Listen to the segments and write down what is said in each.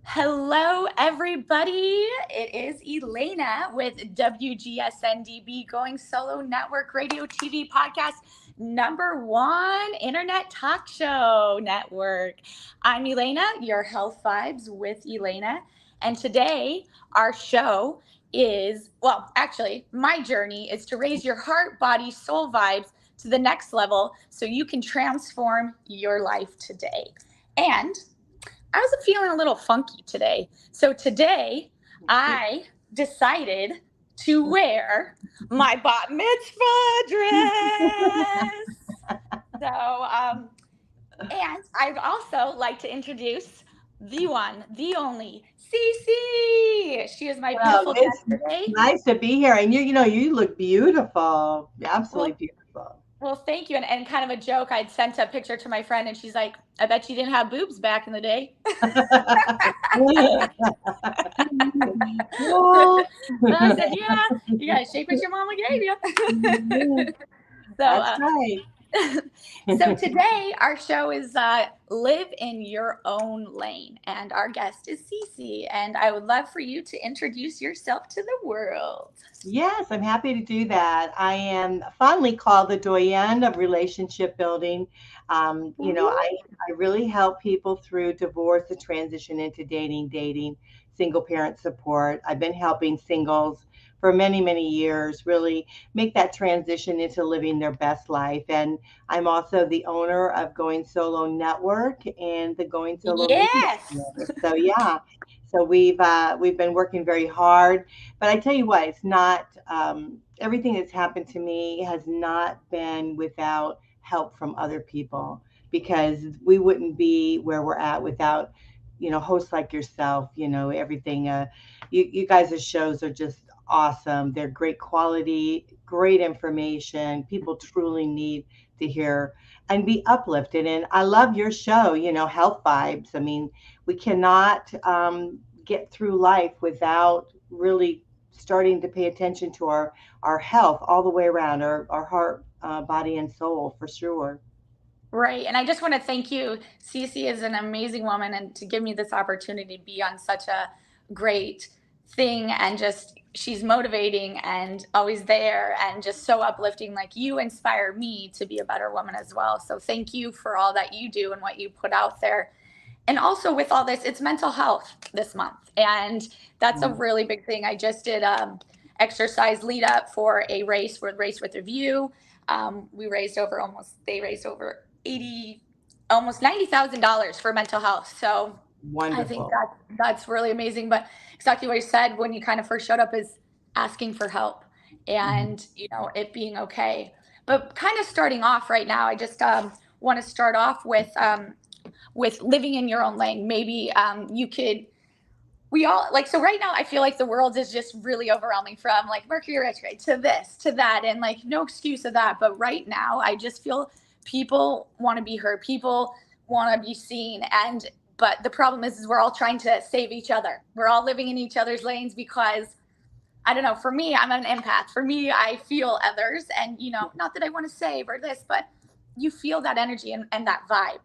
Hello, everybody. It is Elana with WGSN-DB, Going Solo Network Radio TV Podcast #1 Internet Talk Show Network. I'm Elana, your Health Vibes with Elana. And today, our show is, well, actually, my journey is to raise your heart, body, soul vibes to the next level so you can transform your life today. And I was feeling a little funky today. So today I decided to wear my bat mitzvah dress. And I'd also like to introduce the one, the only, Cece. She is my Well, beautiful it's guest today. nice to be here. And you look beautiful. Absolutely Well, beautiful. well, thank you. And kind of a joke, I'd sent a picture to my friend and she's like, I bet you didn't have boobs back in the day. Well, I said, yeah, you gotta shape what your mama gave you. so, that's uh, right. so today our show is live in your own lane, and our guest is Cece. And I would love for you to introduce yourself to the world. Yes, I'm happy to do that. I am fondly called the Doyenne of Relationship Building. I really help people through divorce and transition into dating, single parent support. I've been helping singles for many, many years really make that transition into living their best life. And I'm also the owner of Going Solo Network and the Going Solo Radio Yes. Network. So yeah, so we've been working very hard, but I tell you what, it's not everything that's happened to me has not been without help from other people because we wouldn't be where we're at without, hosts like yourself, everything. You guys' shows are just awesome. They're great quality, great information. People truly need to hear and be uplifted. And I love your show, Health Vibes. I mean, we cannot get through life without really starting to pay attention to our health all the way around, our heart, body, and soul for sure. Right. And I just want to thank you. Cece is an amazing woman, and to give me this opportunity to be on such a great thing, and just she's motivating and always there and just so uplifting. Like, you inspire me to be a better woman as well. So thank you for all that you do and what you put out there. And also with all this, it's mental health this month. And that's a Mm. really big thing. I just did exercise lead up for a race with Race with Review. We raised over they raised over 80, almost $90,000 for mental health. So I think Wonderful. that's really amazing. But exactly what you said when you kind of first showed up is asking for help Mhm. and, it being okay. But kind of starting off right now, I just want to start off with living in your own lane. Maybe you could, we all like, so right now I feel like the world is just really overwhelming, from like Mercury retrograde to this to that, and like no excuse of that. But right now I just feel people want to be heard, people want to be seen. And but the problem is we're all trying to save each other, we're all living in each other's lanes because I don't know, for me, I'm an empath. For me, I feel others, and not that I want to save or this, but you feel that energy and that vibe.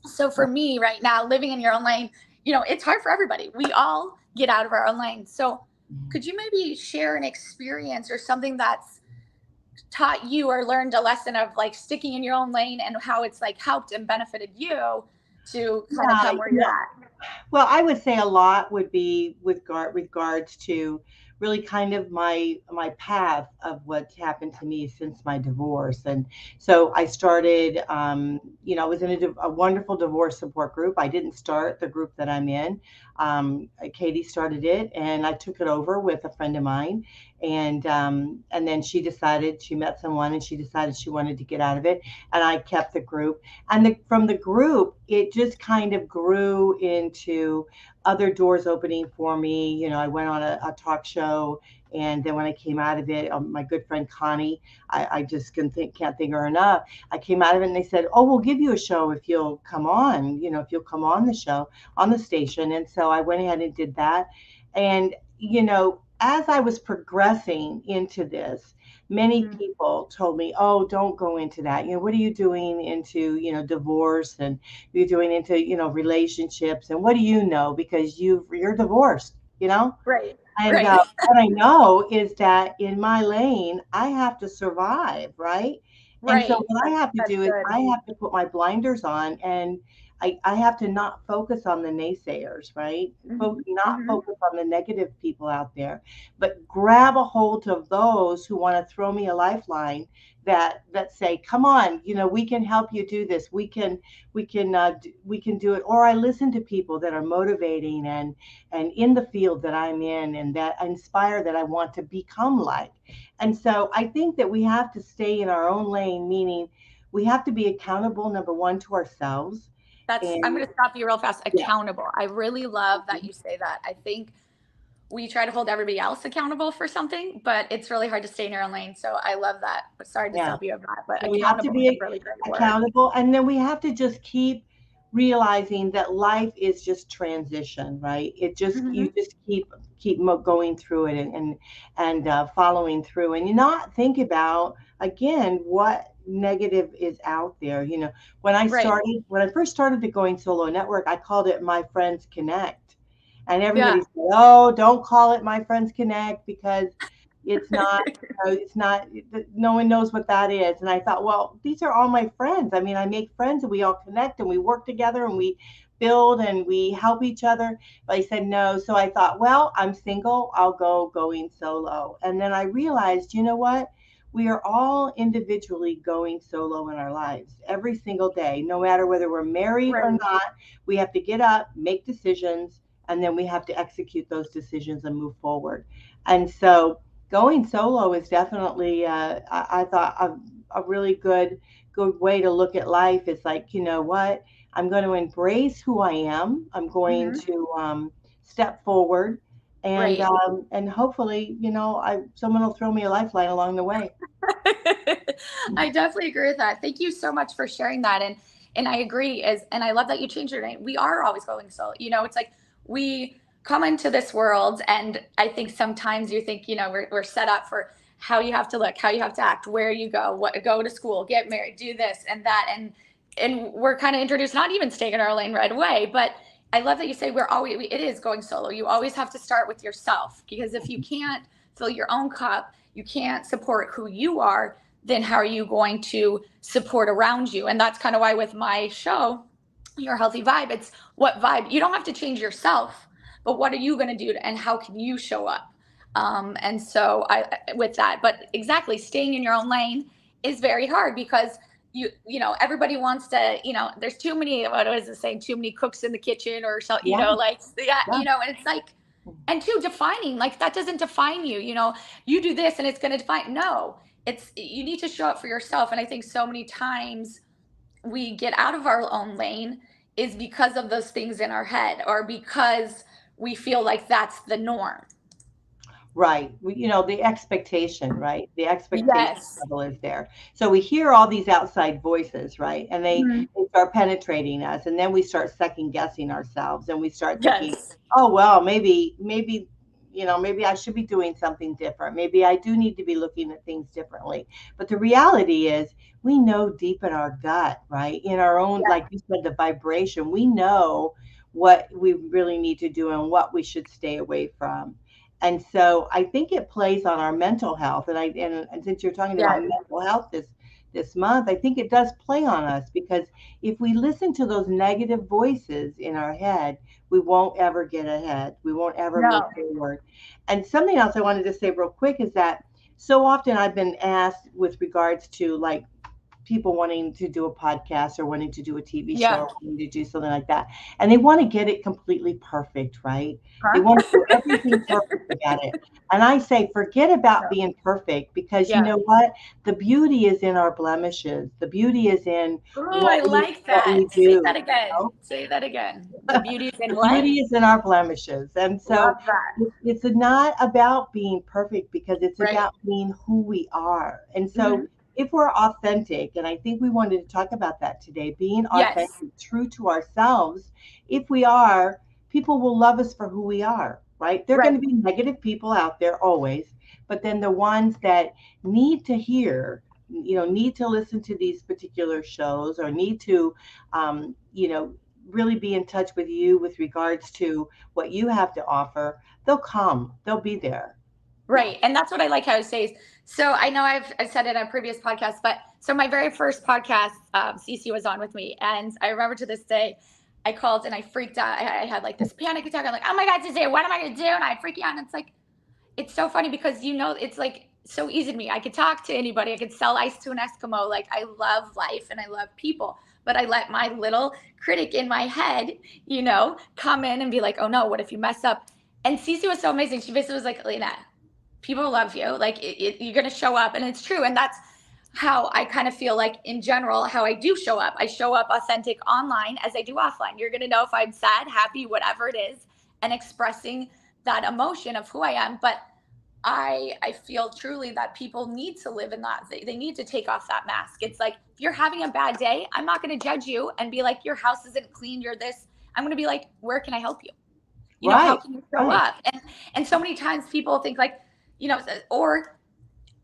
So for me right now, living in your own lane, it's hard for everybody. We all get out of our own lane. So Mhm. could you maybe share an experience or something that's taught you or learned a lesson of like sticking in your own lane, and how it's like helped and benefited you to kind of Yeah, come where you're at? well, I would say a lot would be with regards to really kind of my path of what's happened to me since my divorce. And so I started, I was in a wonderful divorce support group. I didn't start the group that I'm in. Katie started it, and I took it over with a friend of mine. And then she met someone, and she decided she wanted to get out of it, and I kept the group. And from the group, it just kind of grew into other doors opening for me. I went on a talk show, and then when I came out of it, my good friend Connie, I just can't think of her enough. I came out of it, and they said, "Oh, we'll give you a show if you'll come on. If you'll come on the show on the station." And so I went ahead and did that. And as I was progressing into this, many people told me, oh, don't go into that. What are you doing into, divorce, and you're doing into, relationships, and what do you know? Because you're divorced, Right. and Right. what I know is that in my lane, I have to survive, right? And so Right. what I have to That's do is good. I have to put my blinders on, and I have to not focus on the naysayers, right? Not Hmm. focus on the negative people out there, but grab a hold of those who want to throw me a lifeline, that say, come on, we can help you do this. We can do it. Or I listen to people that are motivating and in the field that I'm in, and that inspire, that I want to become like. And so I think that we have to stay in our own lane, meaning we have to be accountable, number one, to ourselves. I'm And going to stop you real fast. yeah, Accountable. I really love that you say that. I think we try to hold everybody else accountable for something, but it's really hard to stay in your own lane. So I love that. But sorry to yeah. stop you on that, but So we have to accountable is a be really great word. accountable, and then we have to just keep realizing that life is just transition, right? You Hmm. just keep going through it, and following through, and you not think about again what negative is out there. Right. When I first started the Going Solo Network, I called it My Friends Connect, and everybody Yeah. said, "Oh, don't call it My Friends Connect, because it's not." It's not, no one knows what that is. And I thought, well, these are all my friends. I mean, I make friends, and we all connect, and we work together, and we build, and we help each other. But I said no. So I thought, well, I'm single. I'll go Going Solo. And then I realized, you know what? We are all individually going solo in our lives every single day, no matter whether we're married or Right. not. We have to get up, make decisions, and then we have to execute those decisions and move forward. And so going solo is definitely, I thought, a really good way to look at life. Is like, you know what, I'm going to embrace who I am. I'm going Hmm. to step forward, Right. and hopefully, someone will throw me a lifeline along the way. I definitely agree with that. Thank you so much for sharing that. And I agree, and I love that you changed your name. We are always going solo. It's like we come into this world, and I think sometimes you think, we're set up for how you have to look, how you have to act, where you go, what go to school, get married, do this and that. And we're kind of introduced, not even staying in our lane right away. But I love that you say it is going solo. You always have to start with yourself, because if you can't fill your own cup, you can't support who you are, then how are you going to support around you? And that's kind of why with my show, Your Healthy Vibe, it's what vibe. You don't have to change yourself, but what are you going to do, and how can you show up? And so with that, but exactly, staying in your own lane is very hard, because everybody wants to, there's too many, what is it saying, too many cooks in the kitchen, or so, Yeah, like, yeah, yeah. and it's like, and two, defining, like, that doesn't define you. You do this and it's going to define. No, you need to show up for yourself. And I think so many times we get out of our own lane is because of those things in our head, or because we feel like that's the norm. Right. The expectation, right? The expectation Yes. level is there. So we hear all these outside voices, right? And Mhm. they start penetrating us. And then we start second guessing ourselves, and we start thinking, Yes. oh, well, maybe, maybe I should be doing something different. Maybe I do need to be looking at things differently. But the reality is, we know deep in our gut, right? In our own, Yes. like you said, the vibration, we know what we really need to do and what we should stay away from. And so I think it plays on our mental health. And since you're talking about Yes. mental health this month, I think it does play on us, because if we listen to those negative voices in our head, we won't ever get ahead. We won't ever move No. forward. And something else I wanted to say real quick is that so often I've been asked with regards to, like, people wanting to do a podcast, or wanting to do a TV show, Yeah. or wanting to do something like that. And they want to get it completely perfect, right? They Huh? want to do everything perfect about it. And I say, forget about No. being perfect, because you Yeah. know what? The beauty is in our blemishes. The beauty is in Oh, I like what that. we Say do. that again. Say that again. The beauty's in The what? beauty is in our blemishes. And so Love that. it's not about being perfect, because it's Right. about being who we are. And so Hmm. if we're authentic, and I think we wanted to talk about that today, being Yes. authentic, true to ourselves, if we are, people will love us for who we are, right? There are going Right. to be negative people out there always, but then the ones that need to hear, need to listen to these particular shows, or need to, really be in touch with you with regards to what you have to offer, they'll come, they'll be there. Yeah. Right. And that's what I like how it says. So I know I said it in a previous podcast, but so my very first podcast, Cece was on with me. And I remember to this day, I called and I freaked out. I had like this panic attack. I'm like, oh my God, Cece, what am I going to do? And I freak out. And it's like, it's so funny because, it's like so easy to me. I could talk to anybody. I could sell ice to an Eskimo. Like, I love life and I love people. But I let my little critic in my head, come in and be like, oh no, what if you mess up? And Cece was so amazing. She basically was like, Elena, people love you. Like, you're going to show up. And it's true. And that's how I kind of feel like in general, how I do show up. I show up authentic online as I do offline. You're going to know if I'm sad, happy, whatever it is, and expressing that emotion of who I am. But I feel truly that people need to live in that. They need to take off that mask. It's like, if you're having a bad day, I'm not going to judge you and be like, your house isn't clean, you're this. I'm going to be like, where can I help you? How Right. can you show Right. up? And so many times people think like, or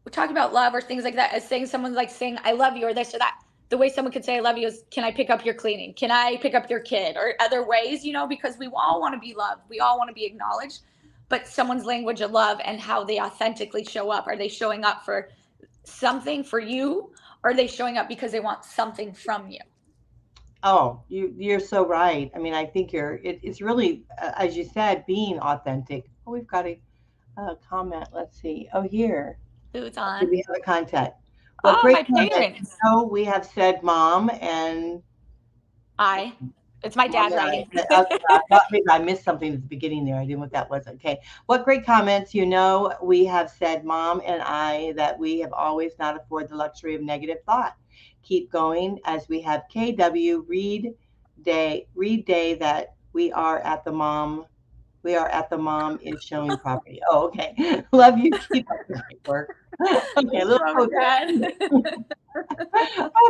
we talk about love or things like that as saying someone's like saying I love you or this or that. The way someone could say I love you is, can I pick up your cleaning? Can I pick up your kid? Or other ways, because we all want to be loved. We all want to be acknowledged. But someone's language of love and how they authentically show up. Are they showing up for something for you? Or are they showing up because they want something from you? Oh, you're so right. I mean, I think it's really, as you said, being authentic. Oh, we've got a comment. Let's see. Oh, here. Who's Okay, on? we have a contact. What Oh, great my comment. parents. We have said mom and It's my mom dad and I. writing. Okay, I thought maybe I missed something at the beginning there. I didn't know what that was. Okay. What great comments. We have said mom and I that we have always not afforded the luxury of negative thought. Keep going as we have KW read day that we are at the mom is showing property. Oh, okay. Love you. Keep up the great work. Okay, a Thanks, little mom and poker. dad.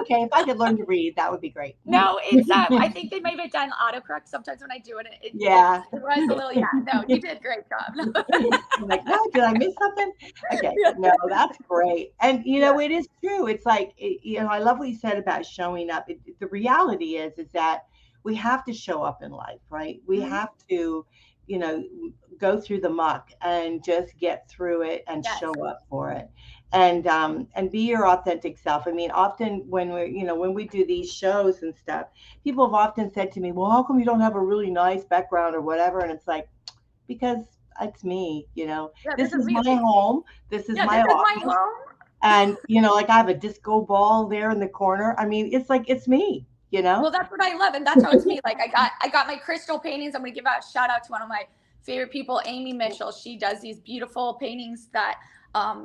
Okay, if I could learn to read, that would be great. No, it's I think they may have done autocorrect sometimes when I do it. Yeah. It was a little, yeah. No, you did a great job. I'm like, no, did I miss something? Okay, Yeah. no, that's great. And Yeah. it is true. It's like, I love what you said about showing up. The reality is that we have to show up in life, right? We Mhm. have to, you know, go through the muck and just get through it and Yes. show up for it. And be your authentic self. I mean, often when we do these shows and stuff, people have often said to me, well, how come you don't have a really nice background or whatever? And it's like, because it's me, Yeah, this this is is me. my home, this is Yeah, this my is my office. home. And like I have a disco ball there in the corner. I mean, it's like it's me. Well, that's what I love, and that's how it's me. Like, I got my crystal paintings. I'm gonna give out a shout out to one of my favorite people, Amy Mitchell. She does these beautiful paintings that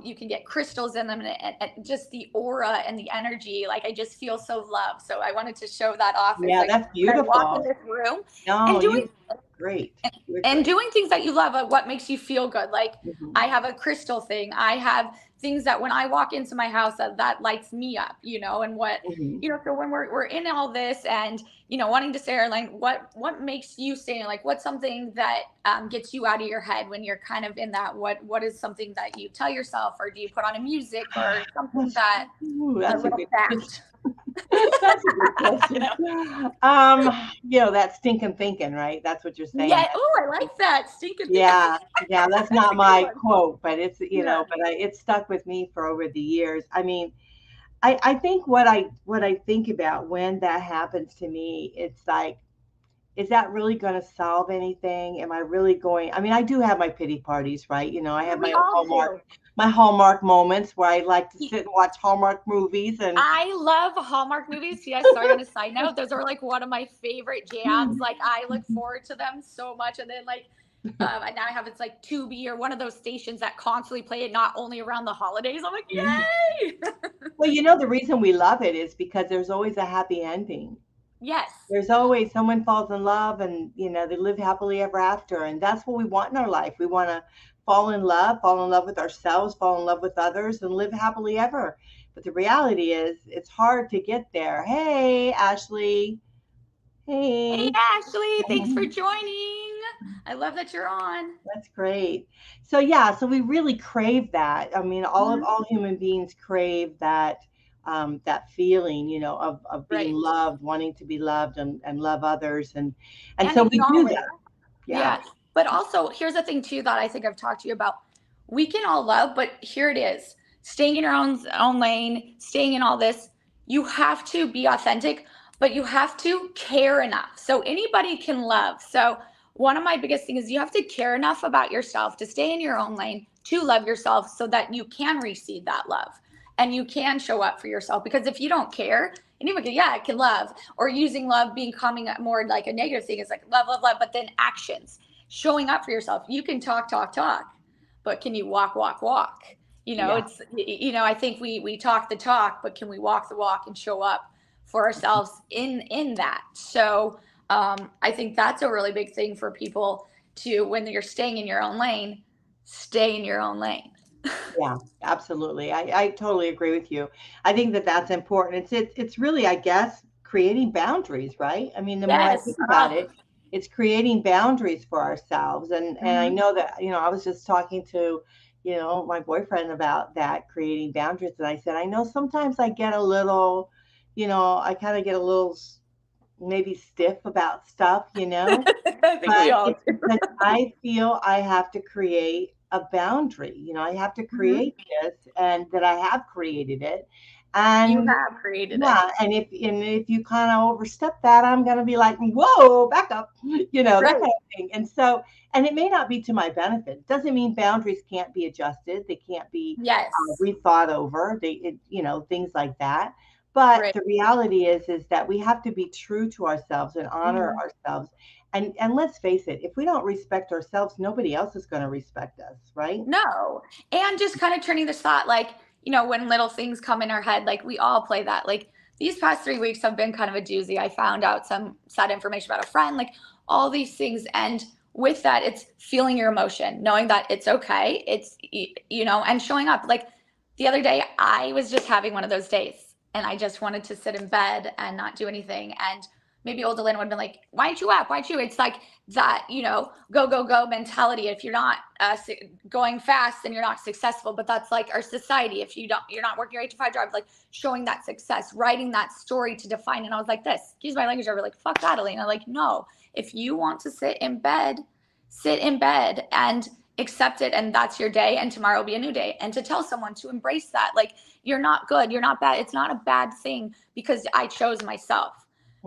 you can get crystals in them, and just the aura and the energy. Like, I just feel so loved. So I wanted to show that off. It's Yeah, like that's when I walk in beautiful. this room No, and doing you're great. You're and great. doing things that you love, what makes you feel good. Like, Mhm. I have a crystal thing. I have things that when I walk into my house that lights me up, and what, Mhm. so when we're in all this and, wanting to say, like, what makes you say, like, what's something that gets you out of your head when you're kind of in that, what is something that you tell yourself, or do you put on a music or something That's, that a that's a little good question. fact, That's a good you question. know? That stinking thinking, right? That's what you're saying. Yeah. Oh, I like that. Stinking thinking. Yeah, yeah, that's That's not a good my one. quote, but it's Yeah. it's stuck with me for over the years. I mean, I think what I think about when that happens to me, it's like, is that really going to solve anything? Am I really going? I mean, I do have my pity parties, right? I Yeah, have we all do. my Hallmark moments where I like to sit and watch Hallmark movies and I love Hallmark movies. Yes, sorry, on a side note, those are like one of my favorite jams. Like, I look forward to them so much. And then, like, and now I have, it's like Tubi or one of those stations that constantly play it, not only around the holidays. I'm like, yay! well, the reason we love it is because there's always a happy ending. Yes. There's always someone falls in love and they live happily ever after, and that's what we want in our life. We want to fall in love with ourselves, fall in love with others, and live happily ever. But the reality is it's hard to get there. Hey, Ashley. Hey, Hey. Ashley, thanks for joining. I love that you're on. That's great. So yeah, so we really crave that. I mean, Mhm. all human beings crave that that feeling, of being Right. loved, wanting to be loved and love others, and And so we do acknowledge. that. Yeah. Yeah. But also, here's the thing too that I think I've talked to you about. We can all love, but here it is. Staying in your own lane, staying in all this, you have to be authentic, but you have to care enough. So anybody can love. So one of my biggest things is you have to care enough about yourself to stay in your own lane, to love yourself so that you can receive that love and you can show up for yourself. Because if you don't care, anybody, yeah, I can love, or using love being coming more like a negative thing is like love, love, love, but then actions, showing up for yourself. You can talk, talk, talk, but can you walk, walk, walk? Yeah. It's, I think we talk the talk, but can we walk the walk and show up for ourselves in that? So I think that's a really big thing for people to, when you're staying in your own lane, stay in your own lane. Yeah, absolutely. I totally agree with you. I think that that's important. It's really, I guess, creating boundaries, right? I mean, the more I Yes. think about it, it's creating boundaries for ourselves. And I Mhm. know that, I was just talking to, my boyfriend about that, creating boundaries. And I said, I know sometimes I get a little, I kind of get a little maybe stiff about stuff, I think we but all it's do. because I feel I have to create a boundary. I have to Mhm. create this and that I have created it. You And have created it. yeah, and if you kind of overstep that, I'm gonna be like, whoa, back up, that Right. kind of thing. And so, and it may not be to my benefit. It doesn't mean boundaries can't be adjusted. They can't be Yes. rethought over. Things like that. But Right. the reality is that we have to be true to ourselves and honor Mhm. ourselves. And let's face it, if we don't respect ourselves, nobody else is going to respect us, right? No. And just kind of turning this thought, like, when little things come in our head, like we all play that. Like these past 3 weeks have been kind of a doozy. I found out some sad information about a friend, like all these things. And with that, it's feeling your emotion, knowing that it's okay. And showing up. Like the other day, I was just having one of those days and I just wanted to sit in bed and not do anything. And maybe old Elena would have been like, why aren't you up? Why aren't you? It's like that, go, go, go mentality. If you're not going fast, then you're not successful. But that's like our society. If you're not working your 8 to 5 job, like showing that success, writing that story to define. And I was like, this, excuse my language, I was like, fuck that, Elena. Like, no, if you want to sit in bed and accept it, and that's your day, and tomorrow will be a new day. And to tell someone to embrace that, like, you're not good, you're not bad, it's not a bad thing because I chose myself.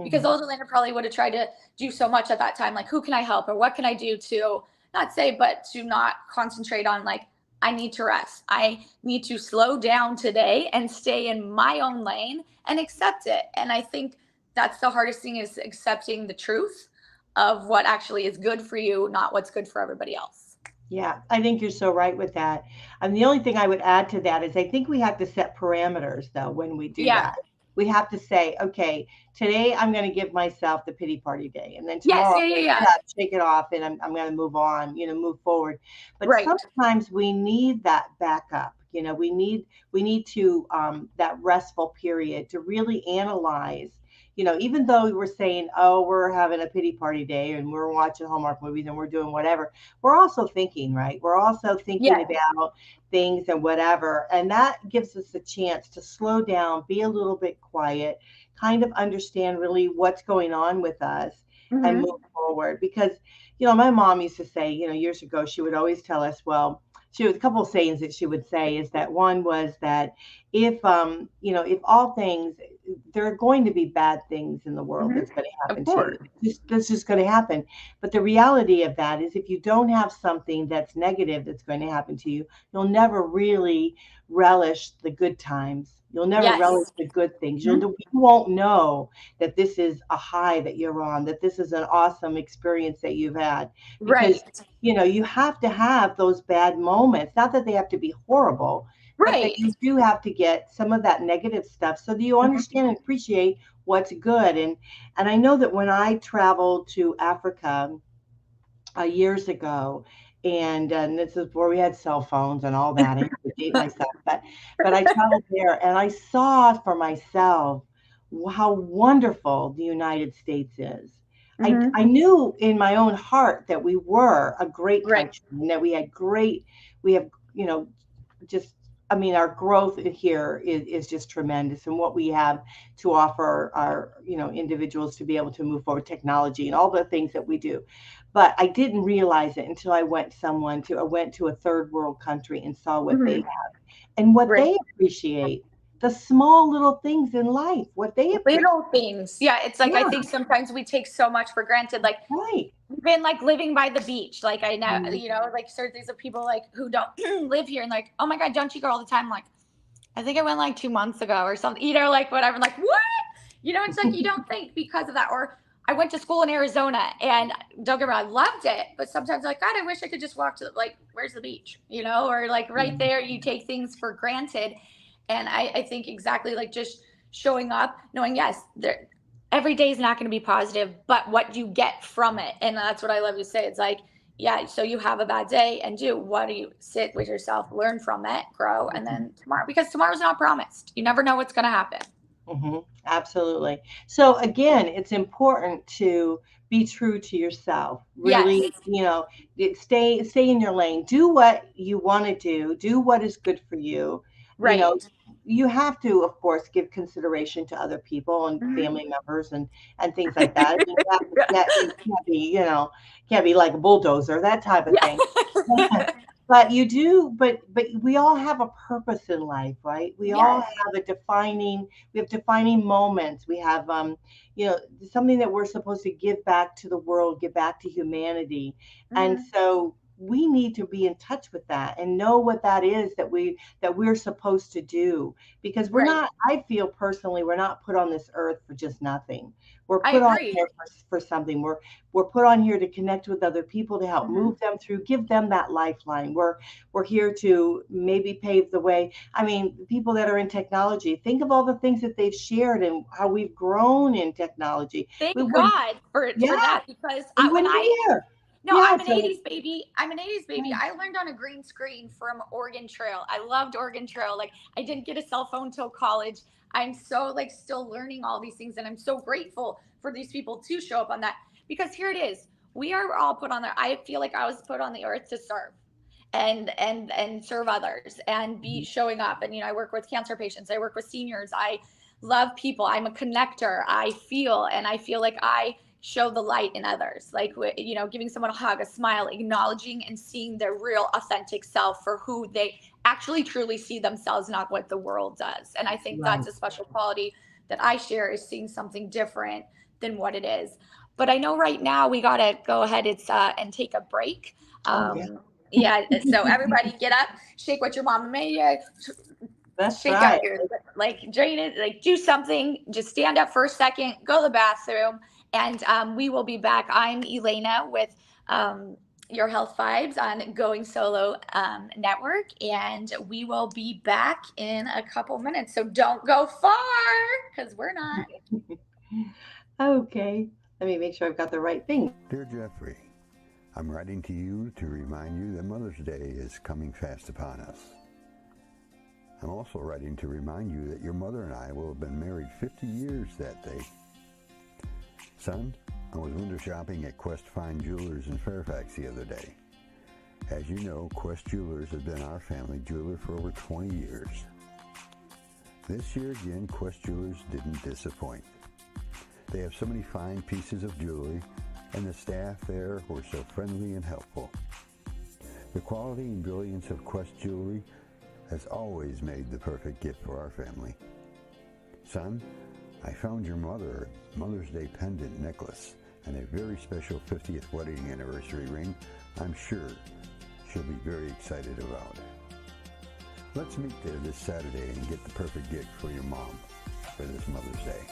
Because Hmm. old Elena probably would have tried to do so much at that time, like, who can I help or what can I do to not say, but to not concentrate on, like, I need to rest, I need to slow down today and stay in my own lane and accept it. And I think that's the hardest thing, is accepting the truth of what actually is good for you, not what's good for everybody else. Yeah, I think you're so right with that. And the only thing I would add to that is I think we have to set parameters though when we do Yeah. that. We have to say, okay, today I'm going to give myself the pity party day, and then Yes. tomorrow Yeah. I'm Yeah. going to Yeah. get up, shake it off, and I'm going to move on, move forward. But Right. sometimes we need that backup. We need to that restful period to really analyze. Even though we're saying, oh, we're having a pity party day and we're watching Hallmark movies and we're doing whatever, we're also thinking, right? We're also thinking Yes. about things and whatever. And that gives us a chance to slow down, be a little bit quiet, kind of understand really what's going on with us and move Mm-hmm. forward. Because, my mom used to say, years ago, she would always tell us, well, she was a couple of sayings that she would say is that one was that if all things, there are going to be bad things in the world Mm-hmm. that's going to Of happen to you. course. That's just going to happen. But the reality of that is if you don't have something that's negative that's going to happen to you, you'll never really relish the good times. You'll never relish Yes. the good things. Mhm. You won't know that this is a high that you're on, that this is an awesome experience that you've had, because Right. you have to have those bad moments. Not that they have to be horrible, but that Right. you do have to get some of that negative stuff so that you Mhm. understand and appreciate what's good. And I know that when I traveled to Africa years ago, and this is where we had cell phones and all that. I have to date myself, but I traveled there and I saw for myself how wonderful the United States is. I knew in my own heart that we were a great Right. country and that we have, just, I mean, our growth here is just tremendous, and what we have to offer our, individuals to be able to move forward, technology and all the things that we do. But I didn't realize it until I went to a third world country and saw what they Mhm. have and what Right. they appreciate, the small little things in life, what they appreciate. Little things. Yeah, it's like I Yeah, think sometimes we take so much for granted. Like right. even like living by the beach. Like I know, Mhm. like certain things of people like who don't live here and like, oh my God, don't you go all the time? I'm like, I think I went like 2 months ago or something, like whatever. I'm like, what? It's like you don't think because of that. Or I went to school in Arizona and don't get me wrong, I loved it. But sometimes I'm like, God, I wish I could just walk to like, where's the beach? Or like right there, you take things for granted. And I think exactly like just showing up, knowing, yes, there, every day is not going to be positive, but what you get from it. And that's what I love to say. It's like, yeah, so you have a bad day and what do you sit with yourself, learn from it, grow, and then tomorrow, because tomorrow's not promised. You never know what's going to happen. Absolutely. So again, it's important to be true to yourself. Yes. Really, stay in your lane. Do what you want to do. Do what is good for you. You Right. know, you have to, of course, give consideration to other people and Mhm. family members and things like that. I mean, you can't be, can't be like a bulldozer, that type of Yeah. thing. But you do, but we all have a purpose in life, right? We all Yes. have we have defining moments. We have you know, something that we're supposed to give back to the world, give back to humanity. And Mhm. so we need to be in touch with that and know what that is that we're supposed to do, because we're Right. not, I feel personally, we're not put on this earth for just nothing. We're I put on agree. here for something. We're put on here to connect with other people, to help Mhm. move them through, give them that lifeline. We're here to maybe pave the way. I mean, people that are in technology, think of all the things that they've shared and how we've grown in technology. We Thank would, God yeah, for that, because we when wouldn't I be here. no, Yeah, I'm an so 80s baby. I'm an 80s baby. I learned on a green screen from Oregon Trail. I loved Oregon Trail. Like I didn't get a cell phone till college. I'm so like still learning all these things, and I'm so grateful for these people to show up on that, because here it is. We are all put on there. I feel like I was put on the earth to serve and serve others and be showing up. And I work with cancer patients. I work with seniors. I love people. I'm a connector. I feel like I show the light in others, like giving someone a hug, a smile, acknowledging and seeing their real authentic self for who they actually truly see themselves, not what the world does. And I think right. that's a special quality that I share, is seeing something different than what it is. But I know right now we got to go ahead and take a break. Oh yeah. Yeah, so everybody get up, shake what your mama made you, That's shake out right. your, like, drain it, like, do something, just stand up for a second, go to the bathroom, and we will be back. I'm Elana with Your Health Vibes on Going Solo Network, and we will be back in a couple minutes. So don't go far, because we're not. Okay. Let me make sure I've got the right thing. Dear Jeffrey, I'm writing to you to remind you that Mother's Day is coming fast upon us. I'm also writing to remind you that your mother and I will have been married 50 years that day. Son, I was window shopping at Quest Fine Jewelers in Fairfax the other day. As you know, Quest Jewelers has been our family jeweler for over 20 years. This year again, Quest Jewelers didn't disappoint. They have so many fine pieces of jewelry, and the staff there were so friendly and helpful. The quality and brilliance of Quest Jewelry has always made the perfect gift for our family. Son, I found your mother a Mother's Day pendant necklace and a very special 50th wedding anniversary ring I'm sure she'll be very excited about. Let's meet there this Saturday and get the perfect gift for your mom for this Mother's Day.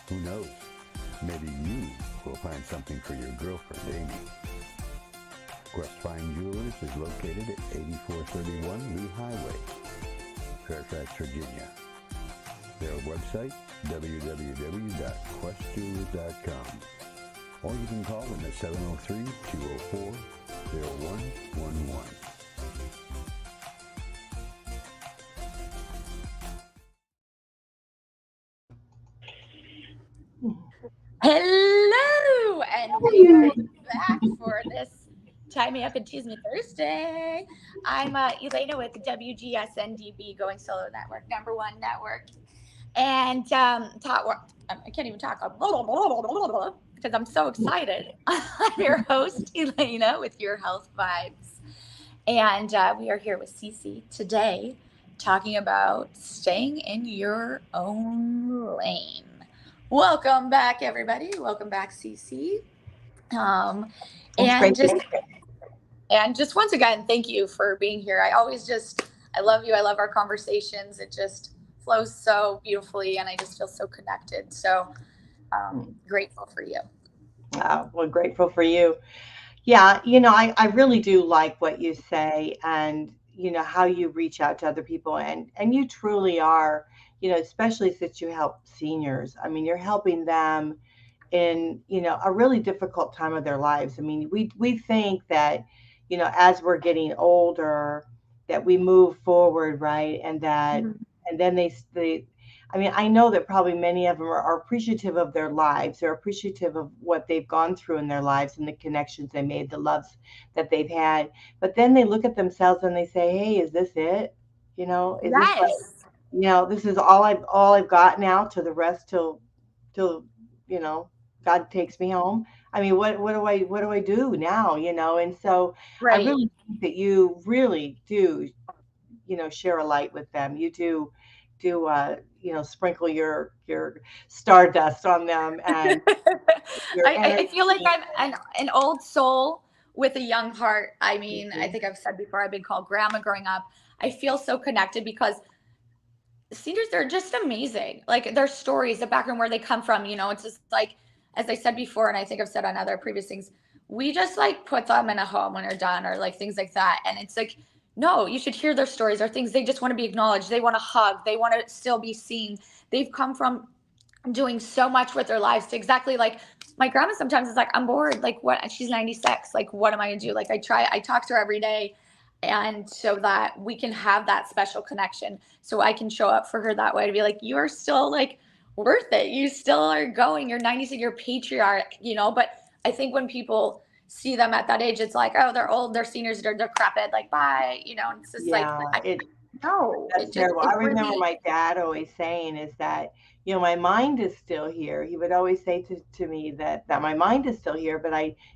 Who knows? Maybe you will find something for your girlfriend, Amy. Quest Fine Jewelers is located at 8431 Lee Highway, Fairfax, Virginia. Their website, www.questjewelers.com. Or you can call them at 703-204-0111. Hello and We are back for this Tie Me Up and Tease Me Thursday. I'm Elana with WGSN-DB, Going Solo Network, #1 network. And I can't even talk because I'm so excited. I'm your host, Elana, with your health vibes. And we are here with Cece today talking about staying in your own lane. Welcome back, everybody. Welcome back, Cece. And just once again, thank you for being here. I love you. I love our conversations. It just flows so beautifully, and I just feel so connected. So grateful for you. Well, grateful for you. Yeah, I really do like what you say, and how you reach out to other people, and you truly are, especially since you help seniors. I mean, you're helping them in a really difficult time of their lives. I mean, we think that as we're getting older that we move forward, right, and that and then they I mean, I know that probably many of them are appreciative of their lives. They're appreciative of what they've gone through in their lives and the connections they made, the loves that they've had. But then they look at themselves and they say, "Hey, is this it? Is this this is all I've got now to the rest till God takes me home. I mean, what do I do now? And so I really think that you really do, share a light with them. You do sprinkle your stardust on them, and I feel like I'm an old soul with a young heart. I mean, I think I've said before, I've been called grandma growing up. I feel so connected because seniors, they're just amazing. Like their stories, the background where they come from, it's just like, as I said before, and I think I've said on other previous things, we just like put them in a home when they're done or like things like that. And it's like, no, you should hear their stories or things. They just want to be acknowledged. They want to hug. They want to still be seen. They've come from doing so much with their lives to exactly like my grandma sometimes is like, I'm bored. Like what? She's 96. Like, what am I going to do? Like I talk to her every day. And so that we can have that special connection. So I can show up for her that way to be like, you are still like worth it. You still are going. You're 96. You're patriarch, But I think when people see them at that age, it's like, oh, they're old, they're seniors, they're decrepit, like bye, and it's just that's terrible. I remember my dad always saying is that my mind is still here. He would always say to me that my mind is still here, but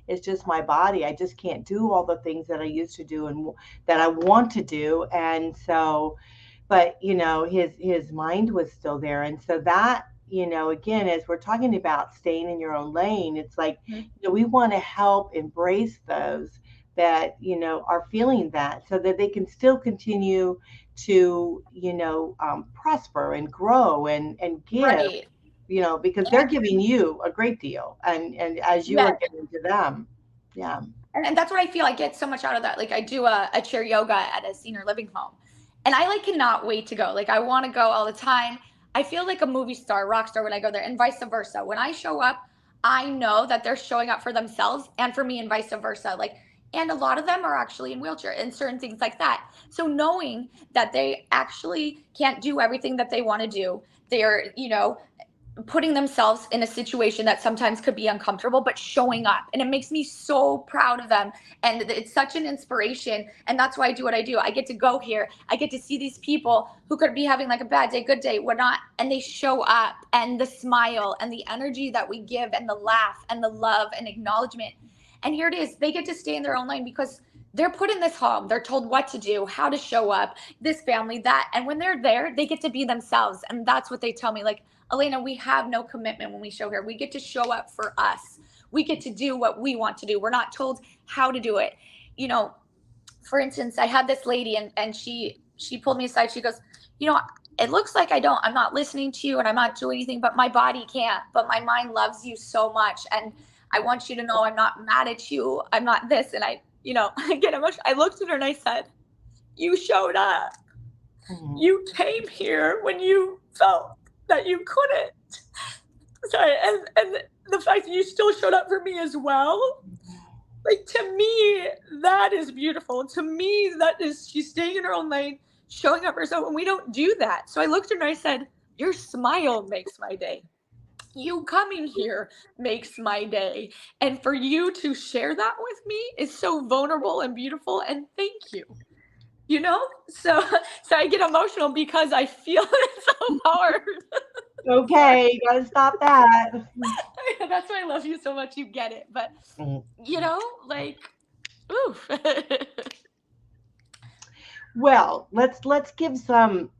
it's just my body. I just can't do all the things that I used to do and that I want to do. And so, but his mind was still there, and so that again, as we're talking about staying in your own lane, it's like, we want to help embrace those that, are feeling that so that they can still continue to, prosper and grow and give, because they're giving you a great deal. And as you are giving to them. Yeah. And that's what I feel. I get so much out of that. Like I do a chair yoga at a senior living home and I cannot wait to go. Like I want to go all the time. I feel like a movie star, rock star when I go there, and vice versa. When I show up, I know that they're showing up for themselves and for me and vice versa. And a lot of them are actually in wheelchair and certain things like that. So knowing that they actually can't do everything that they want to do, they're, putting themselves in a situation that sometimes could be uncomfortable, but showing up. And it makes me so proud of them. And it's such an inspiration. And that's why I do what I do. I get to go here. I get to see these people who could be having like a bad day, good day, whatnot. And they show up, and the smile and the energy that we give and the laugh and the love and acknowledgement. And here it is. They get to stay in their own lane because they're put in this home. They're told what to do, how to show up, this family, that. And when they're there, they get to be themselves. And that's what they tell me. Like, Elana, we have no commitment when we show here. We get to show up for us. We get to do what we want to do. We're not told how to do it. For instance, I had this lady and she pulled me aside. She goes, it looks like I'm not listening to you and I'm not doing anything, but my body can't. But my mind loves you so much. And I want you to know I'm not mad at you. I'm not this. And I get emotional. I looked at her and I said, you showed up. Mm-hmm. You came here when you felt that you couldn't. Sorry. And the fact that you still showed up for me as well. Like, to me, that is beautiful. To me, that is, she's staying in her own lane, showing up herself, and we don't do that. So I looked at her and I said, your smile makes my day. you coming here makes my day. And for you to share that with me is so vulnerable and beautiful. And thank you. You know? So so I get emotional because I feel it so hard. Sorry. Okay, you gotta stop that. That's why I love you so much. You get it. But Mhm. like, oof. Well, let's give some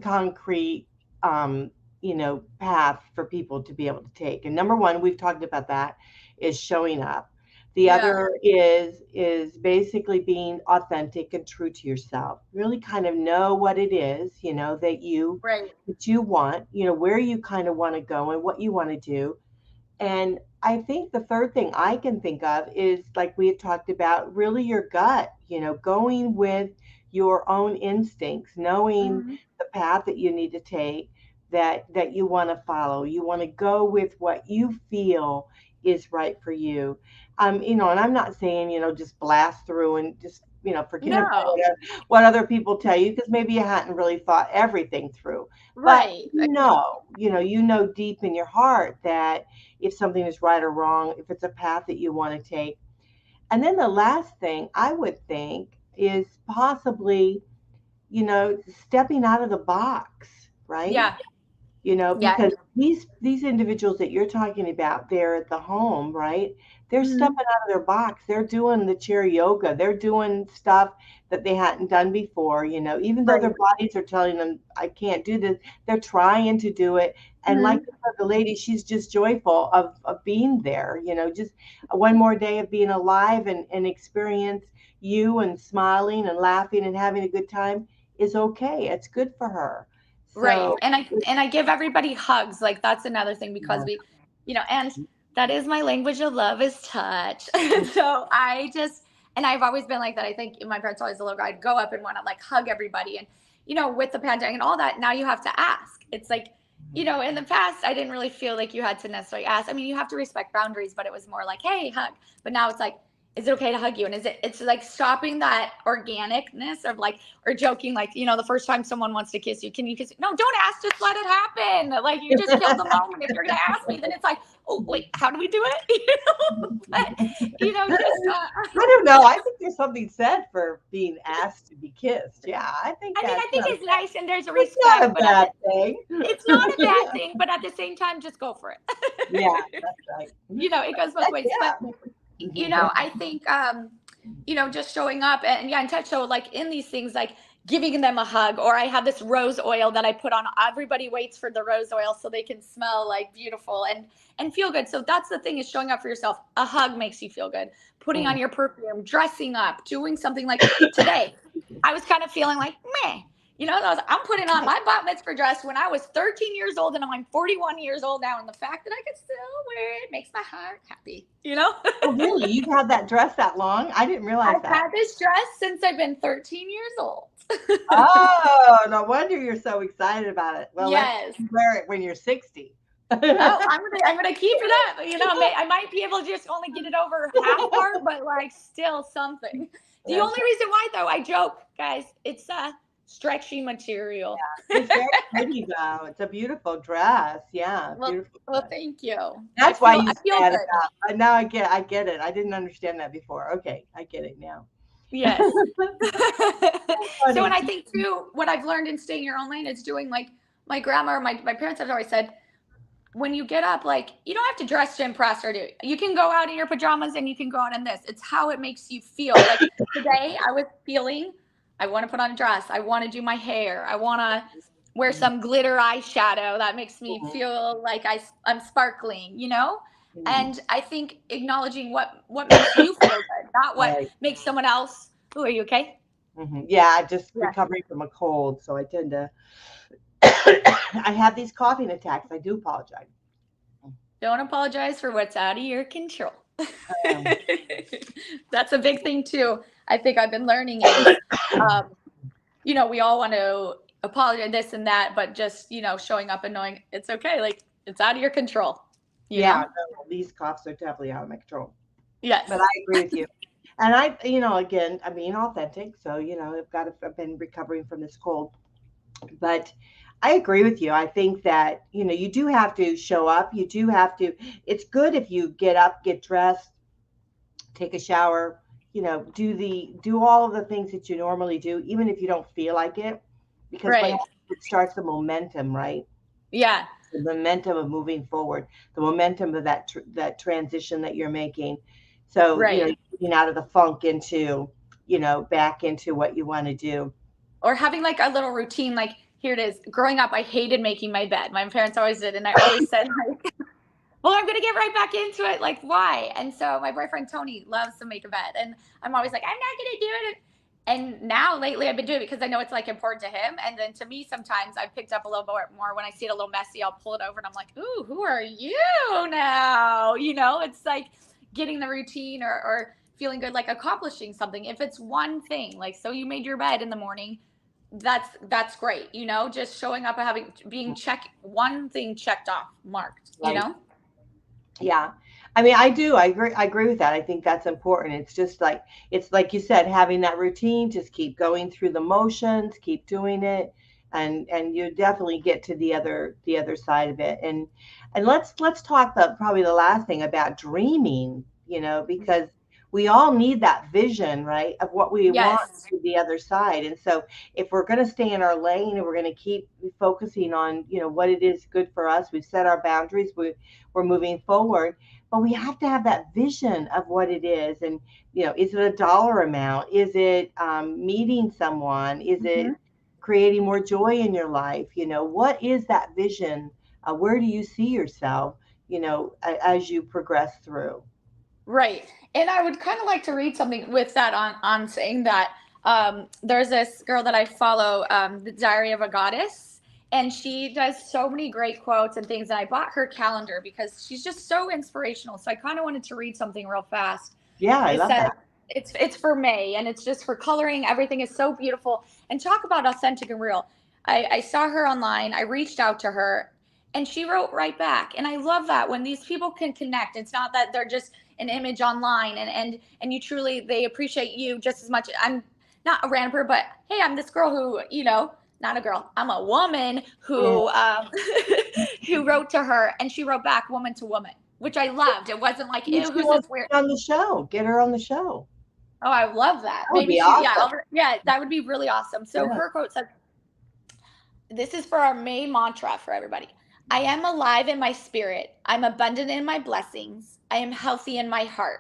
concrete path for people to be able to take. And number one, we've talked about that, is showing up. The Yeah. other is basically being authentic and true to yourself. Really kind of know what it is, Right. that you want, where you kind of want to go and what you want to do. And I think the third thing I can think of is, like we had talked about, really your gut, going with your own instincts, knowing Mhm. the path that you need to take, that you want to follow. You want to go with what you feel is right for you. And I'm not saying, just blast through and just, forget about No. what other people tell you, because maybe you hadn't really thought everything through. But Right. you know deep in your heart that if something is right or wrong, if it's a path that you want to take. And then the last thing I would think is possibly, stepping out of the box, right? Yeah. Yeah. Because these individuals that you're talking about, they're at the home, right? They're Mhm. stepping out of their box. They're doing the chair yoga. They're doing stuff that they hadn't done before, even though their Right. bodies are telling them, I can't do this, they're trying to do it. And like Mhm. the lady, she's just joyful of being there, just one more day of being alive and experience you, and smiling and laughing and having a good time is okay. It's good for her. Right. So, And I give everybody hugs. Like that's another thing because yeah. and that is my language of love is touch. So and I've always been like that. I think my parents always a little guy, I'd go up and want to like hug everybody. And with the pandemic and all that, now you have to ask. It's like, in the past I didn't really feel like you had to necessarily ask. I mean, you have to respect boundaries, but it was more like, hey, hug. But now it's like, is it okay to hug you? And it's like stopping that organicness of like, or joking, like, the first time someone wants to kiss you, can you kiss me? No, don't ask, just let it happen. Like, you just killed the moment. If you're going to ask me, then it's like, oh, wait, how do we do it? But, just, I don't know. I think there's something said for being asked to be kissed. Yeah, I think I mean, that's I think it's nice and there's a not respect, a but bad thing. it's not a bad thing, but at the same time, just go for Yeah, it. that's right. It goes both Heck ways. But yeah. I think just showing up and in touch. So like in these things, like giving them a hug, or I have this rose oil that I put on. Everybody waits for the rose oil so they can smell like beautiful and feel good. So that's the thing, is showing up for yourself. A hug makes you feel good. Putting on Mm. your perfume, dressing up, doing something like today. I was kind of feeling like meh. I'm putting on my bat mitzvah dress when I was 13 years old, and I'm 41 years old now. And the fact that I can still wear it makes my heart happy. Oh, really? You've had that dress that long? I didn't realize I've that. had this dress since I've been 13 years old. Oh, no wonder you're so excited about it. Well, let's Yes. wear it when you're 60. Oh, I'm gonna keep it up. I might be able to just only get it over half part, but like still something. The That's only reason why, though, I joke, guys, it's stretchy material. It's very pretty though. It's a beautiful dress. Yeah, Well, beautiful well, dress. thank you. I That's why feel you I feel said good. about. Now I get it. I didn't understand that before. Okay, I get it now. Yes. So, and Funny. I think too, what I've learned in staying your own lane is doing like my grandma or my parents have always said, when you get up, like, you don't have to dress to impress or do. You can go out in your pajamas and you can go out in this. It's how it makes you feel. Like today, I was feeling, I want to put on a dress. I want to do my hair. I want to wear some glitter eyeshadow that makes me Mhm, feel like I'm sparkling. mhm. And I think acknowledging what makes you feel good, not what Right. makes someone else. Oh, are you okay? Yeah, I just Yeah. recovering from a cold, so I tend to. I have these coughing attacks. I do apologize. Don't apologize for what's out of your control. Um, That's a big thing too. I think I've been learning is, um, we all want to apologize this and that, but just, showing up and knowing it's okay. Like it's out of your control, you yeah, know? no, these coughs are definitely out of my control. But Yes. I agree with you. And again, I'm being authentic. So, I've been recovering from this cold. But I agree with you. I think that, you do have to show up. You do have to, it's good if you get up, get dressed, take a shower, do all of the things that you normally do, even if you don't feel like it, because what Right. happens, it starts the momentum, right? Yeah. The momentum of moving forward, the momentum of that transition that you're making. So, Right. getting out of the funk into, back into what you want to do. Or having like a little routine, like here it is. Growing up, I hated making my bed. My parents always did. And I always said, like, well, I'm going to get right back into it. Like, why? And so my boyfriend, Tony, loves to make a bed. And I'm always like, I'm not going to do it. And now lately I've been doing it because I know it's like important to him. And then to me, sometimes I've picked up a little bit more when I see it a little messy, I'll pull it over and I'm like, ooh, who are you now? It's like getting the routine or feeling good, like accomplishing something. If it's one thing, like, so you made your bed in the morning, that's great. Just showing up and one thing checked off, marked, Right. Yeah. I mean, I do. I agree with that. I think that's important. It's like you said, having that routine, just keep going through the motions, keep doing it, and you definitely get to the other side of it. And let's talk probably the last thing about dreaming, because we all need that vision, right, of what we want Yes. to the other side. And so if we're going to stay in our lane and we're going to keep focusing on, what it is good for us, we've set our boundaries, we're moving forward, but we have to have that vision of what it is. And, is it a dollar amount? Is it meeting someone? Is it creating more joy in your life? What is that vision? Where do you see yourself, as you progress through? Right. And I would kind of like to read something with that on saying that there's this girl that I follow, the Diary of a Goddess, and she does so many great quotes and things. And I bought her calendar because she's just so inspirational. So I kind of wanted to read something real fast. Yeah, I It love said, that. it's for May, and it's just for coloring. Everything is so beautiful. And talk about authentic and real. I saw her online. I reached out to her, and she wrote right back. And I love that when these people can connect. It's not that they're just an image online, and you truly, they appreciate you just as much. I'm not a random, but hey, I'm this girl who, not a girl, I'm a woman Yeah. who who wrote to her, and she wrote back woman to woman, which I loved. It wasn't like, Maybe ew, she who's wants this weird. to be on the show. Get her on the show. Oh, I love that. That would Maybe be she, yeah, awesome. yeah, that would be really awesome. So Yeah. her quote said, this is for our May mantra for everybody. I am alive in my spirit. I'm abundant in my blessings. I am healthy in my heart.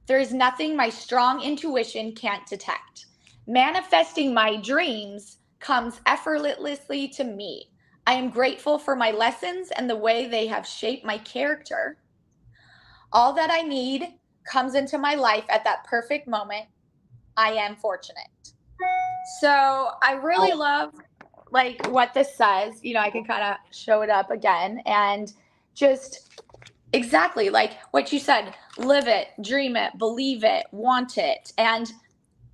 There is nothing my strong intuition can't detect. Manifesting my dreams comes effortlessly to me. I am grateful for my lessons and the way they have shaped my character. All that I need comes into my life at that perfect moment. I am fortunate. So I really love like what this says. I can kind of show it up again and just exactly like what you said, live it, dream it, believe it, want it. And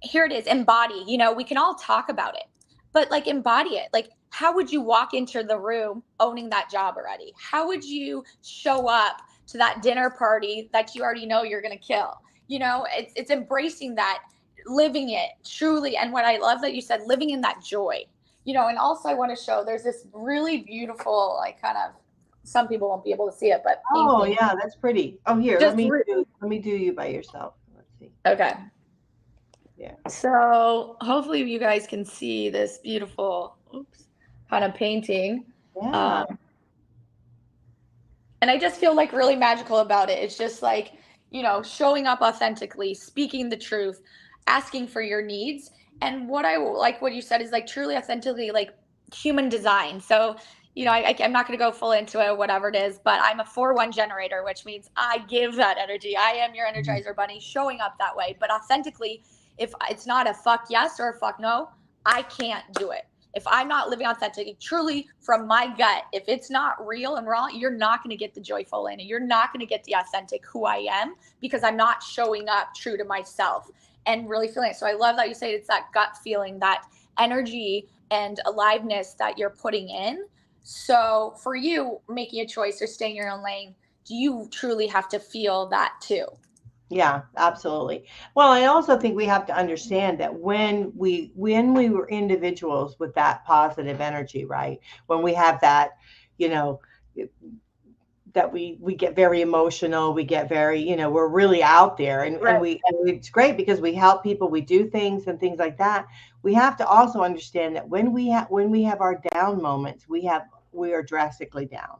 here it is, embody. We can all talk about it, but like embody it. Like, how would you walk into the room owning that job already? How would you show up to that dinner party that you already know you're going to kill? It's embracing that, living it truly. And what I love that you said, living in that joy, and also I want to show there's this really beautiful, like kind of, some people won't be able to see it, but Oh, painting. yeah, that's pretty. Oh, here, Just let me do you by yourself. Let's see. okay. Yeah. So hopefully you guys can see this beautiful, kind of painting. Yeah. And I just feel like really magical about it. It's just like, showing up authentically, speaking the truth, asking for your needs. And what I like what you said is like truly authentically like human design. So, I'm not going to go full into it, whatever it is, but I'm a 4-1 generator, which means I give that energy. I am your energizer bunny, showing up that way. But authentically, if it's not a fuck yes or a fuck no, I can't do it. If I'm not living authentically, truly from my gut, if it's not real and raw, you're not going to get the joyful in it. You're not going to get the authentic who I am because I'm not showing up true to myself and really feeling it. So I love that you say it's that gut feeling, that energy and aliveness that you're putting in. So for you, making a choice or staying in your own lane, do you truly have to feel that too? Yeah, absolutely. Well, I also think we have to understand that when we were individuals with that positive energy, right? When we have that, you know, that we get very emotional, we get very, we're really out there, and Right. it's great because we help people, we do things and things like that. We have to also understand that when we have our down moments, we are drastically down.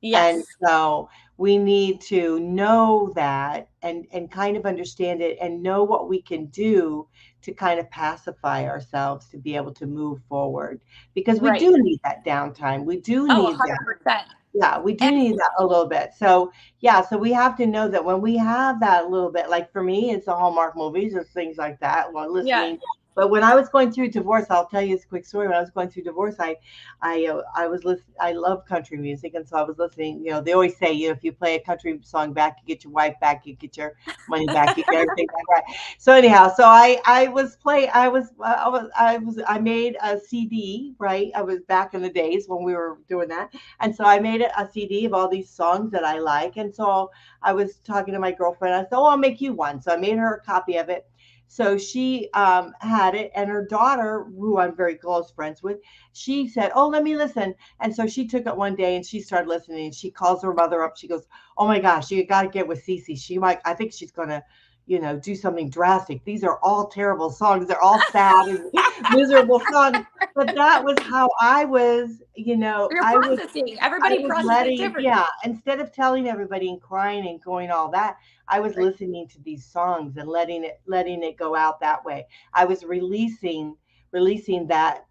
And Yes. so we need to know that and kind of understand it and know what we can do to kind of pacify ourselves to be able to move forward, because we Right. do need that downtime. We do Oh, need that. 100%. Yeah, we do And need that a little bit. So yeah, so we have to know that when we have that little bit, like for me, it's the Hallmark movies and things like that. While yeah. listening, but when I was going through divorce, I'll tell you this quick story. When I was going through divorce, I was listening. I love country music, and so I was listening. They always say, if you play a country song back, you get your wife back, you get your money back, you get everything back. Right. So anyhow, so I was play. I made a CD. Right. I was back in the days when we were doing that. And so I made a CD of all these songs that I like. And so I was talking to my girlfriend. I said, "Oh, I'll make you one." So I made her a copy of it. So she had it, and her daughter, who I'm very close friends with, she said, "Oh, let me listen." And so she took it one day and she started listening. And she calls her mother up. She goes, "Oh my gosh, you got to get with Cece. She might. I think she's gonna." Do something drastic. These are all terrible songs. They're all sad and miserable songs. But that was how I was, You're I was processing. I Everybody was processes letting, different. yeah, instead of telling everybody and crying and going all that, I was Right. listening to these songs and letting it go out that way. I was releasing that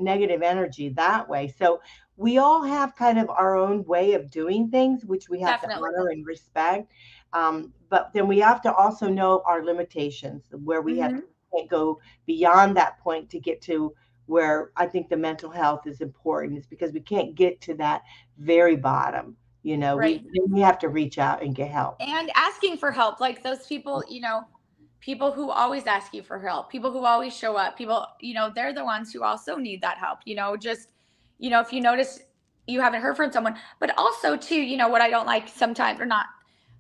negative energy that way. So we all have kind of our own way of doing things, which we have to Definitely. honor and respect. But then we have to also know our limitations, where we have Hmm. can't go beyond that point to get to where I think the mental health is important, is because we can't get to that very bottom. Right. We have to reach out and get help. And asking for help, like those people, people who always ask you for help, people who always show up, people, they're the ones who also need that help. Just, if you notice you haven't heard from someone, but also too, what I don't like sometimes, or not,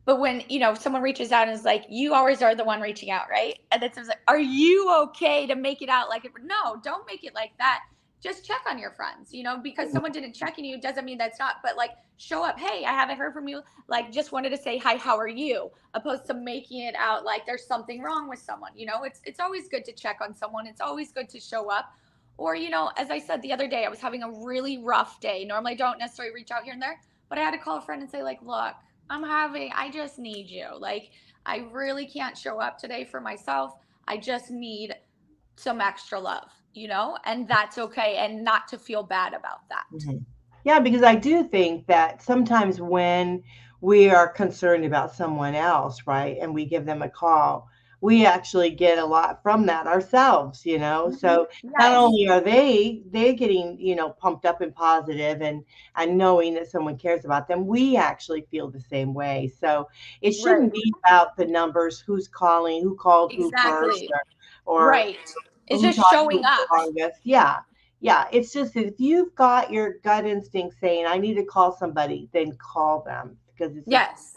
but when, someone reaches out and is like, you always are the one reaching out, right? And it's like, are you okay to make it out like it? No, don't make it like that. Just check on your friends, because someone didn't check on you doesn't mean that's not, but like show up. Hey, I haven't heard from you. Like, just wanted to say hi, how are you? Opposed to making it out like there's something wrong with someone. It's always good to check on someone. It's always good to show up. Or, as I said the other day, I was having a really rough day. Normally I don't necessarily reach out here and there, but I had to call a friend and say, like, look, I just need you. Like, I really can't show up today for myself. I just need some extra love, and that's okay. And not to feel bad about that. Mhm. Yeah, because I do think that sometimes when we are concerned about someone else, right, and we give them a call, we actually get a lot from that ourselves. Hmm. So not Yes. only are they getting, pumped up and positive and knowing that someone cares about them, we actually feel the same way. So it Right. shouldn't be about the numbers, who's calling, who called who first, Exactly. or Right. It's who just talked showing who up. the longest. Yeah. Yeah. It's just that if you've got your gut instinct saying, I need to call somebody, then call them, because Yes.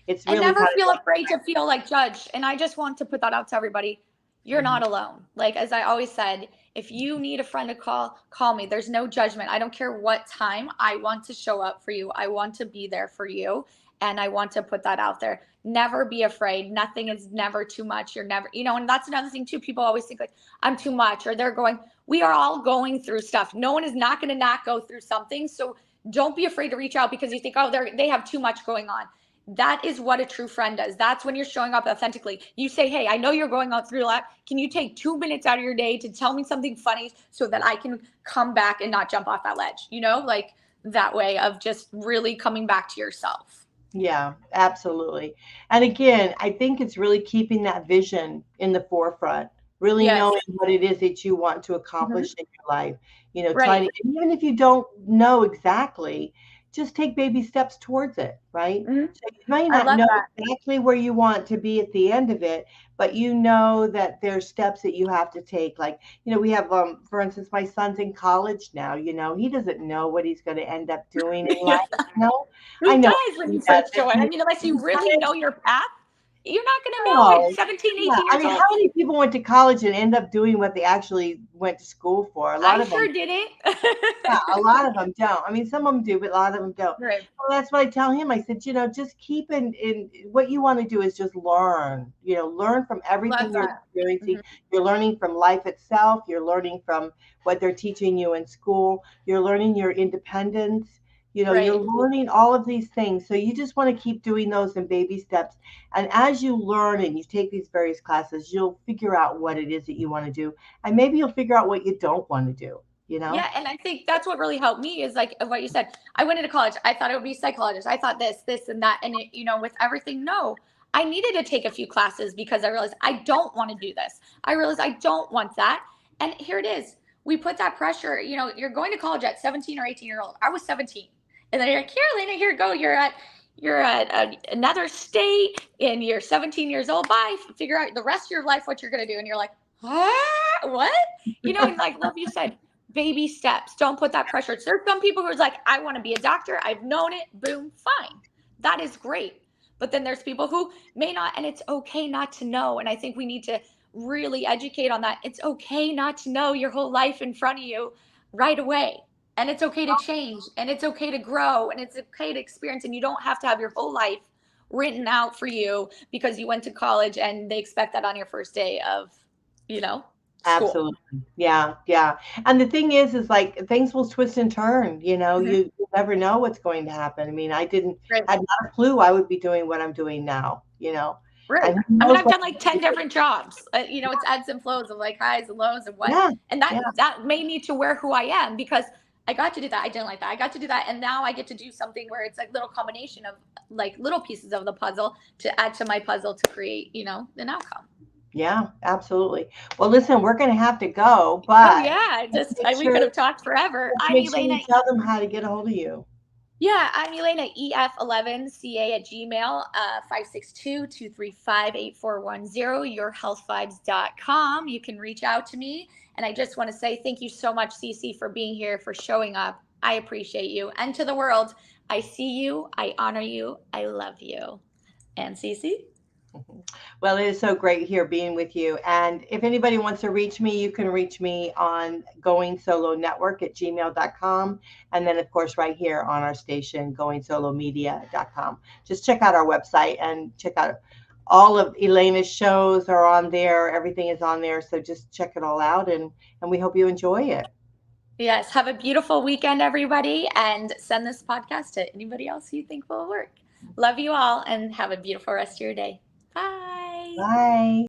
it's And really never kind feel of afraid to feel like judged. And I just want to put that out to everybody. You're like, not alone. Like, as I always said, if you need a friend to call me. There's no judgment. I don't care what time. I want to show up for you. I want to be there for you. And I want to put that out there. Never be afraid. Nothing is never too much. You're never, and that's another thing too. People always think like, I'm too much, or they're going, we are all going through stuff. No one is not going to not go through something. So don't be afraid to reach out because you think, oh, they have too much going on. That is what a true friend does. That's when you're showing up authentically. You say, hey, I know you're going on through a lot. Can you take 2 minutes out of your day to tell me something funny so that I can come back and not jump off that ledge? Like that way of just really coming back to yourself. yeah, absolutely. And again, I think it's really keeping that vision in the forefront, really Yes. knowing what it is that you want to Hmm. accomplish in your life. Right. Trying to, even if you don't know exactly, just take baby steps towards it, right? Hmm. So you may I not love know that. exactly where you want to be at the end of it, but you know that there's steps that you have to take. Like, we have, for instance, my son's in college now. He doesn't know what he's going to end up doing in life. Yeah. You know, I Who know does when he you first doesn't. join? I mean, unless you really know your path. You're not going to know Oh, at 17, yeah. 18 I years mean, old. how many people went to college and end up doing what they actually went to school for? A lot I of them. sure didn't. Yeah, a lot of them don't. I mean, some of them do, but a lot of them don't. Right. Well, that's what I tell him. I said, just keep in what you want to do is just learn. Learn from Love everything you're that. experiencing. Mhm. You're learning from life itself. You're learning from what they're teaching you in school. You're learning your independence. You're Right. learning all of these things. So you just want to keep doing those in baby steps. And as you learn and you take these various classes, you'll figure out what it is that you want to do. And maybe you'll figure out what you don't want to do, you know? Yeah, and I think that's what really helped me is like what you said. I went into college. I thought it would be psychologist. I thought this, and that, and with everything. No, I needed to take a few classes because I realized I don't want to do this. I realized I don't want that. And here it is. We put that pressure. You're going to college at 17 or 18-year old. I was 17, and then you're like, here, Elena, here you go. You're at another state, and you're 17 years old. Bye. Figure out the rest of your life what you're gonna do, and you're like, what? And like love you said, baby steps. Don't put that pressure. There's some people who's like, I want to be a doctor. I've known it. Boom, fine. That is great. But then there's people who may not, and it's okay not to know. And I think we need to really educate on that. It's okay not to know your whole life in front of you right away. And it's okay to change, and it's okay to grow, and it's okay to experience. And you don't have to have your whole life written out for you because you went to college and they expect that on your first day of, school. Absolutely. Yeah, yeah. And the thing is like things will twist and turn, Mhm. you never know what's going to happen. I mean, I didn't Right. had not a clue I would be doing what I'm doing now. Right. And who I mean, knows I've what. done like 10 different jobs. It's ebbs and flows of like highs and lows and what. Yeah, And yeah, that made me to where who I am because I got to do that. I didn't like that. I got to do that. And now I get to do something where it's like little combination of like little pieces of the puzzle to add to my puzzle to create, an outcome. yeah, absolutely. Well, listen, we're going to have to go, Oh but yeah. make We could sure have talked forever. I'm make sure Elena. you tell them how to get a hold of you. Yeah, I'm Elena, EF11CA at Gmail, 562-235-8410, yourhealthvibes.com. You can reach out to me. And I just want to say thank you so much, Cece, for being here, for showing up. I appreciate you. And to the world, I see you, I honor you, I love you. And Cece? Well, it is so great here being with you. And if anybody wants to reach me, you can reach me on Going Solo Network at gmail.com. And then, of course, right here on our station, goingsolomedia.com. Just check out our website and check out all of Elena's shows are on there. Everything is on there. So just check it all out. And we hope you enjoy it. Yes, have a beautiful weekend, everybody. And send this podcast to anybody else you think will work. Love you all and have a beautiful rest of your day. Bye. Bye.